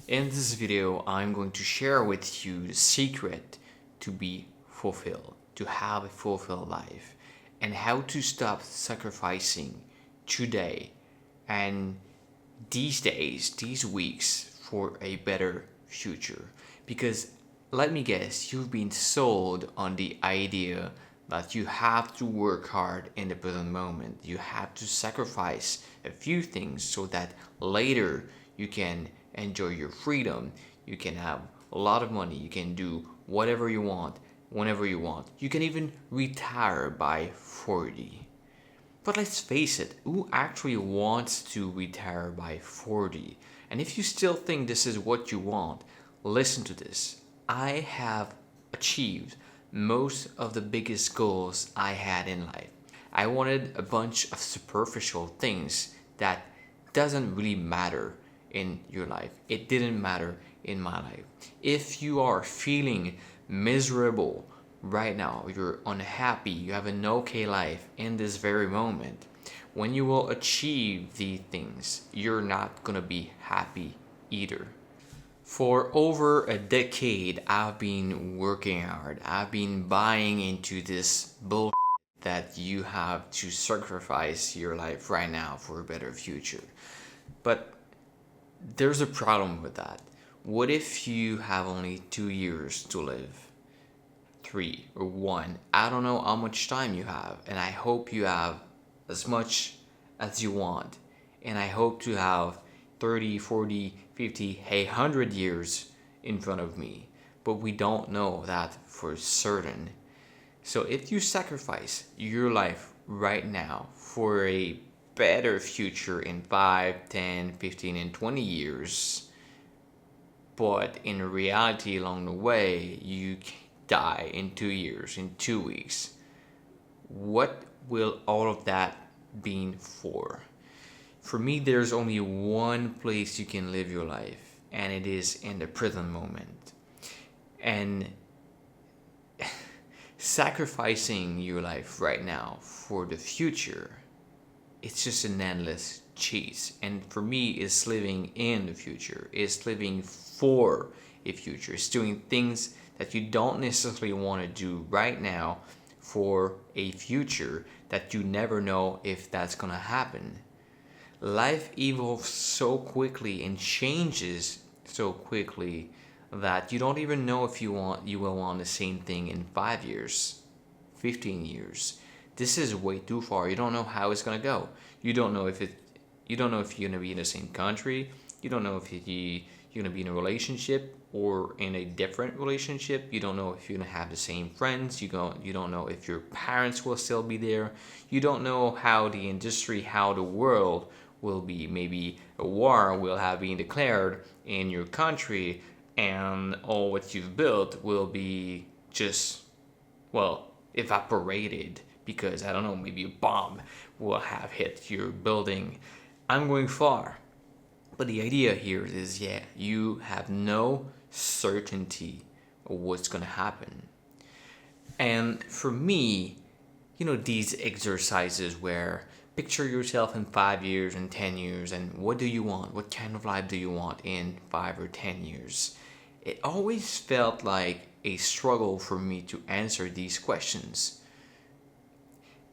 In this video, I'm going to share with you the secret to be fulfilled, to have a fulfilled life, and how to stop sacrificing today and these days, these weeks for a better future. Because let me guess, you've been sold on the idea that you have to work hard in the present moment. You have to sacrifice a few things so that later you can enjoy your freedom. You can have a lot of money. You can do whatever you want, whenever you want. You can even retire by 40. But let's face it, who actually wants to retire by 40? And if you still think this is what you want, listen to this. I have achieved most of the biggest goals I had in life. I wanted a bunch of superficial things that doesn't really matter in your life. It didn't matter in my life. If you are feeling miserable right now, you're unhappy, you have an okay life in this very moment, when you will achieve these things, you're not gonna be happy either. For over a decade, I've been working hard. I've been buying into this bullshit that you have to sacrifice your life right now for a better future. But there's a problem with that. What if you have only 2 years to live? 3 or 1? I don't know how much time you have, and I hope you have as much as you want. And I hope to have 30, 40, 50, 100 years in front of me. But we don't know that for certain. So if you sacrifice your life right now for a better future in 5, 10, 15, and 20 years, but in reality along the way you die in 2 years, in 2 weeks, what will all of that be for? For me, there's only one place you can live your life, and it is in the present moment. And sacrificing your life right now for the future, it's just an endless chase. And for me, it's living in the future. It's living for a future. It's doing things that you don't necessarily want to do right now for a future that you never know if that's going to happen. Life evolves so quickly and changes so quickly that you don't even know if you will want the same thing in 5 years, 15 years. This is way too far. You don't know how it's gonna go. You don't know if you're gonna be in the same country. You don't know if you're gonna be in a relationship or in a different relationship. You don't know if you're gonna have the same friends. You don't know if your parents will still be there. You don't know how the industry, how the world will be. Maybe a war will have been declared in your country, and all what you've built will be just, well, evaporated because, I don't know, maybe a bomb will have hit your building. I'm going far. But the idea here is, yeah, you have no certainty of what's going to happen. And for me, these exercises where picture yourself in 5 years and 10 years, and what do you want? What kind of life do you want in 5 or 10 years? It always felt like a struggle for me to answer these questions.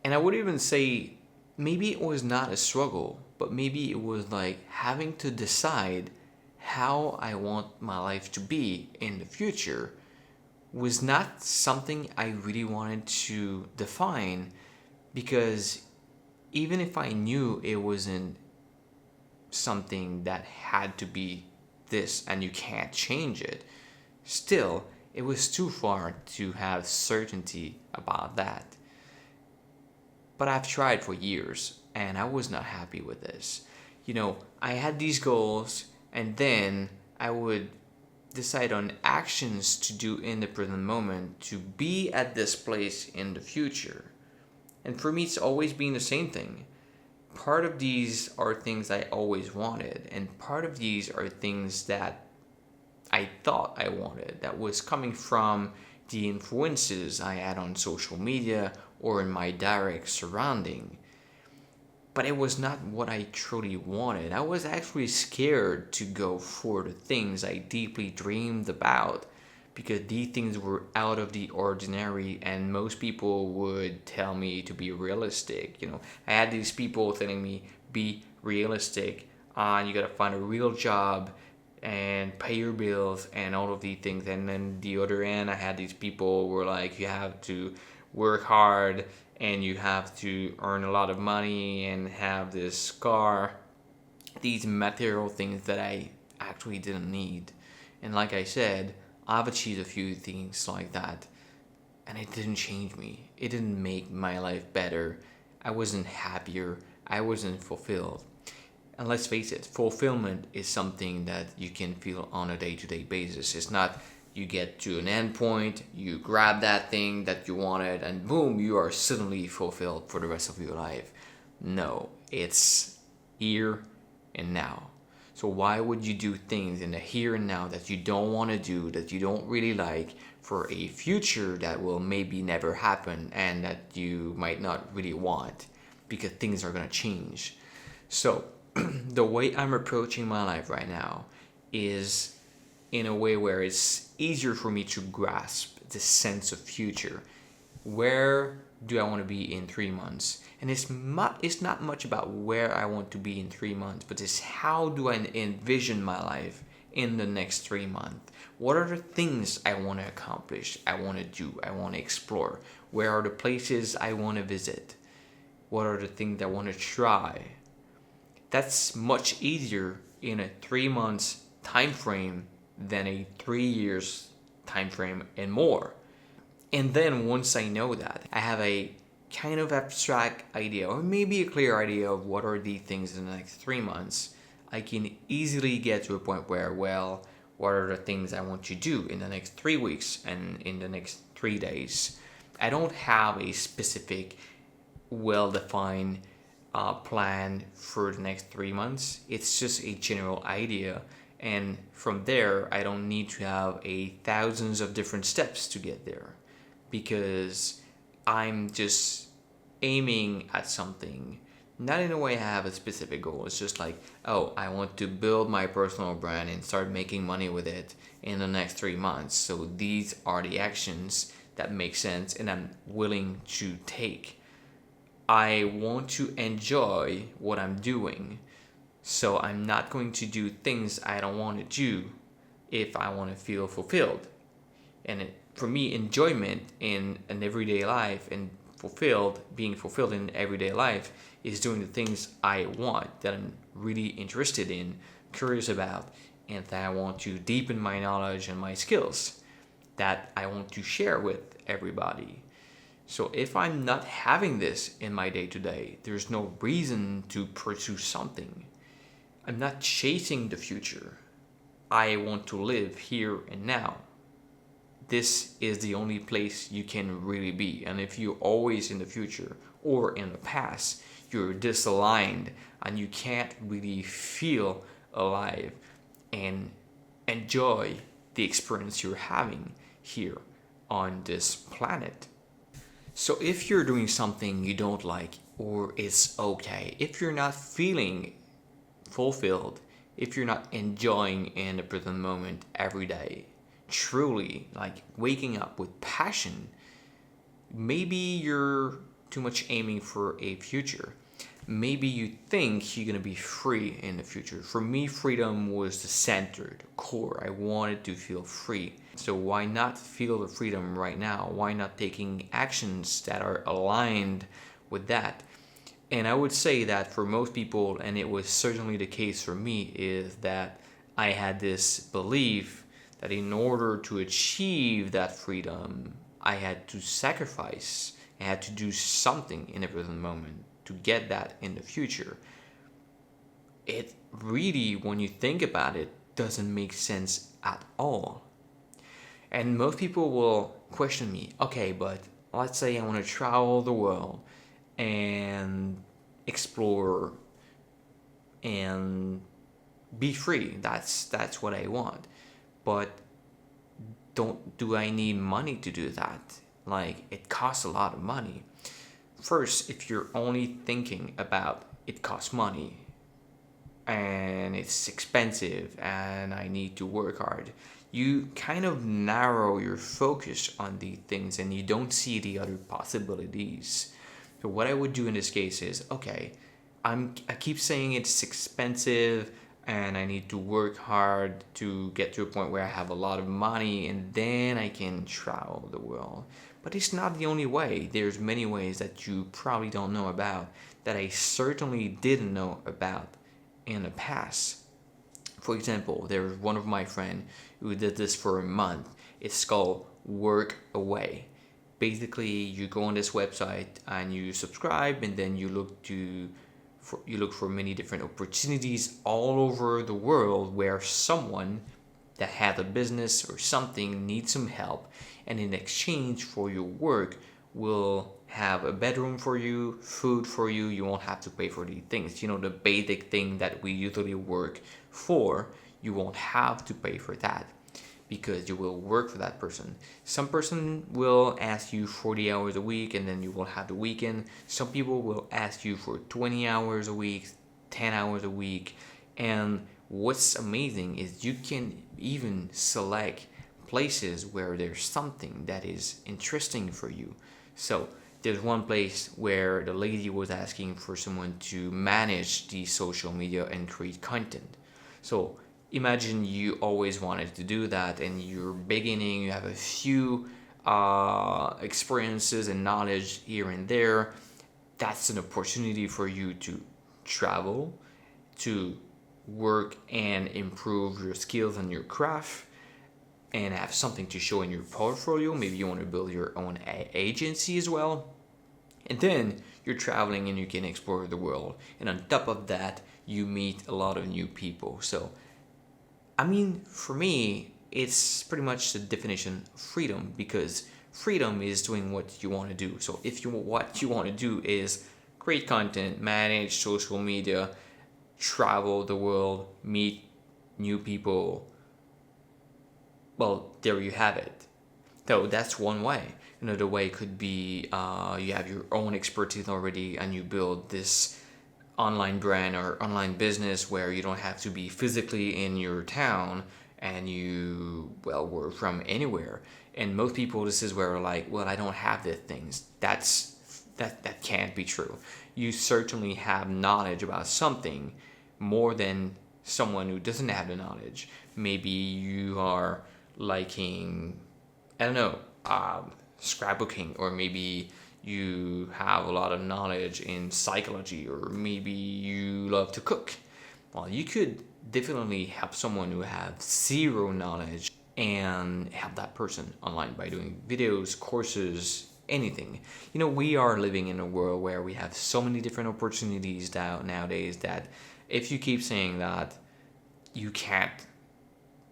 And I would even say maybe it was not a struggle, but maybe it was like having to decide how I want my life to be in the future was not something I really wanted to define, because even if I knew it wasn't something that had to be this and you can't change it, still, it was too far to have certainty about that. But I've tried for years and I was not happy with this. I had these goals, and then I would decide on actions to do in the present moment to be at this place in the future. And for me, it's always been the same thing. Part of these are things I always wanted, and part of these are things that I thought I wanted, that was coming from the influences I had on social media or in my direct surrounding. but it was not what I truly wanted. I was actually scared to go for the things I deeply dreamed about because these things were out of the ordinary, and most people would tell me to be realistic. I had these people telling me, be realistic, you gotta find a real job and pay your bills and all of these things. And then the other end, I had these people who were like, you have to work hard and you have to earn a lot of money and have this car, these material things that I actually didn't need. And like I said, I've achieved a few things like that, and it didn't change me. It didn't make my life better. I wasn't happier. I wasn't fulfilled. And let's face it, fulfillment is something that you can feel on a day-to-day basis. It's not you get to an end point, you grab that thing that you wanted, and boom, you are suddenly fulfilled for the rest of your life. No, it's here and now. So why would you do things in the here and now that you don't want to do, that you don't really like, for a future that will maybe never happen and that you might not really want, because things are going to change. So the way I'm approaching my life right now is in a way where it's easier for me to grasp the sense of future. Where do I want to be in 3 months? And it's not much about where I want to be in 3 months, but it's how do I envision my life in the next 3 months? What are the things I want to accomplish, I want to do, I want to explore? Where are the places I want to visit? What are the things I want to try? That's much easier in a 3 months time frame than a 3 years time frame and more. And then once I know that, I have a kind of abstract idea, or maybe a clear idea of what are the things in the next 3 months, I can easily get to a point where, well, what are the things I want to do in the next 3 weeks and in the next 3 days? I don't have a specific, well-defined plan for the next 3 months. It's just a general idea. And from there, I don't need to have thousands of different steps to get there, because I'm just aiming at something. Not in a way I have a specific goal. It's just like, oh, I want to build my personal brand and start making money with it in the next 3 months. So these are the actions that make sense and I'm willing to take. I want to enjoy what I'm doing. So I'm not going to do things I don't want to do if I want to feel fulfilled. And for me, enjoyment in an everyday life and being fulfilled in everyday life is doing the things I want, that I'm really interested in, curious about, and that I want to deepen my knowledge and my skills, that I want to share with everybody. So if I'm not having this in my day-to-day, there's no reason to pursue something. I'm not chasing the future. I want to live here and now. This is the only place you can really be. And if you're always in the future or in the past, you're disaligned and you can't really feel alive and enjoy the experience you're having here on this planet. So if you're doing something you don't like, or it's okay, if you're not feeling fulfilled, if you're not enjoying in the present moment every day, truly like waking up with passion, maybe you're too much aiming for a future. Maybe you think you're going to be free in the future. For me, freedom was the center, the core. I wanted to feel free. So why not feel the freedom right now? Why not taking actions that are aligned with that? And I would say that for most people, and it was certainly the case for me, is that I had this belief that in order to achieve that freedom, I had to sacrifice. I had to do something in the present moment to get that in the future. It really, when you think about it, doesn't make sense at all. And most people will question me, okay, but let's say I want to travel the world and explore and be free. That's what I want. But do I need money to do that? Like, it costs a lot of money. first, if you're only thinking about it costs money and it's expensive and I need to work hard, you kind of narrow your focus on the things and you don't see the other possibilities. So what I would do in this case is, okay, I keep saying it's expensive and I need to work hard to get to a point where I have a lot of money and then I can travel the world. But it's not the only way. There's many ways that you probably don't know about that I certainly didn't know about in the past. For example, there's one of my friends who did this for a month. It's called Work Away. Basically, you go on this website and you subscribe, and then you look for many different opportunities all over the world where someone that had a business or something needs some help, and in exchange for your work will have a bedroom for you, food for you. You won't have to pay for these things. The basic thing that we usually work for, you won't have to pay for that because you will work for that person. Some person will ask you 40 hours a week and then you will have the weekend. Some people will ask you for 20 hours a week, 10 hours a week. And what's amazing is you can even select places where there's something that is interesting for you. So there's one place where the lady was asking for someone to manage the social media and create content. So imagine you always wanted to do that and you're beginning, you have a few experiences and knowledge here and there. That's an opportunity for you to travel, to work and improve your skills and your craft, and have something to show in your portfolio. Maybe you want to build your own agency as well. And then you're traveling and you can explore the world. And on top of that, you meet a lot of new people. So, for me, it's pretty much the definition of freedom, because freedom is doing what you want to do. So if what you want to do is create content, manage social media, travel the world, meet new people, well, there you have it. So that's one way. Another way could be you have your own expertise already and you build this online brand or online business where you don't have to be physically in your town and you, well, work from anywhere. And most people, this is where like, well, I don't have the things. That can't be true. You certainly have knowledge about something more than someone who doesn't have the knowledge. Maybe you are liking, I don't know, scrapbooking, or maybe you have a lot of knowledge in psychology, or maybe you love to cook. Well, you could definitely help someone who has zero knowledge and help that person online by doing videos, courses, anything. We are living in a world where we have so many different opportunities nowadays that if you keep saying that you can't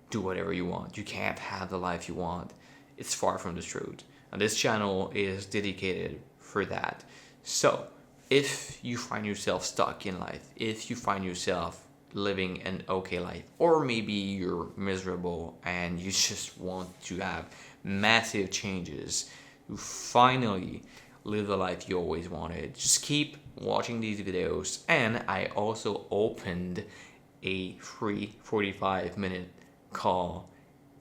do whatever you want, you can't have the life you want, it's far from the truth. And this channel is dedicated for that. So if you find yourself stuck in life, if you find yourself living an okay life, or maybe you're miserable and you just want to have massive changes to finally live the life you always wanted, just keep watching these videos. And I also opened a free 45-minute call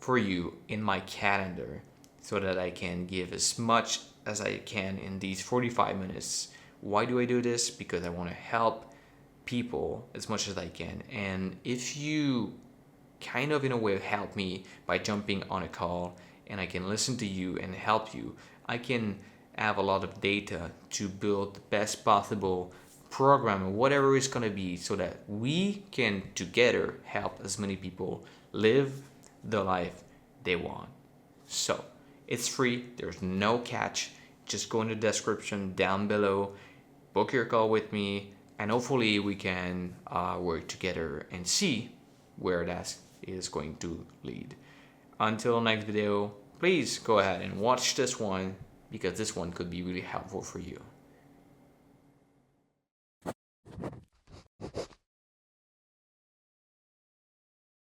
for you in my calendar so that I can give as much as I can in these 45 minutes. Why do I do this? Because I want to help people as much as I can. And if you kind of in a way help me by jumping on a call and I can listen to you and help you, I can have a lot of data to build the best possible program or whatever it's going to be, so that we can together help as many people live the life they want. So it's free, there's no catch. Just go in the description down below, book your call with me, and hopefully we can work together and see where that is going to lead. Until next video, please go ahead and watch this one, because this one could be really helpful for you.